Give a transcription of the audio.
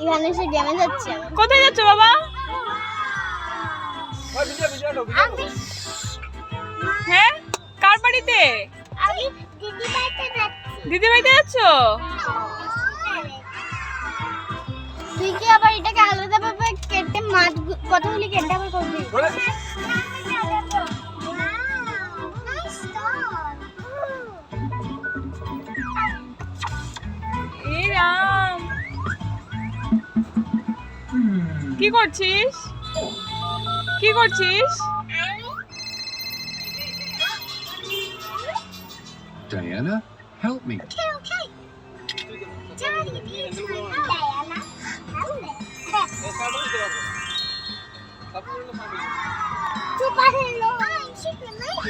এখানে এসে গেমে যাচ্ছে। কোথায় যাচ্ছ বাবা? হ্যাঁ, কার বাড়িতে? আমি দিদি বাড়িতে যাচ্ছি। দিদি বাড়িতে যাচ্ছ? তুই কি আবার এটাকে আলাদাভাবে কেটে মাছ কতগুলি কেটে আবার করবি? এই রাম, কি করছিস? কি করছিস? Diana, help me. Okay. Daddy needs my help. Diana, help me. Tu parles. I'm super late.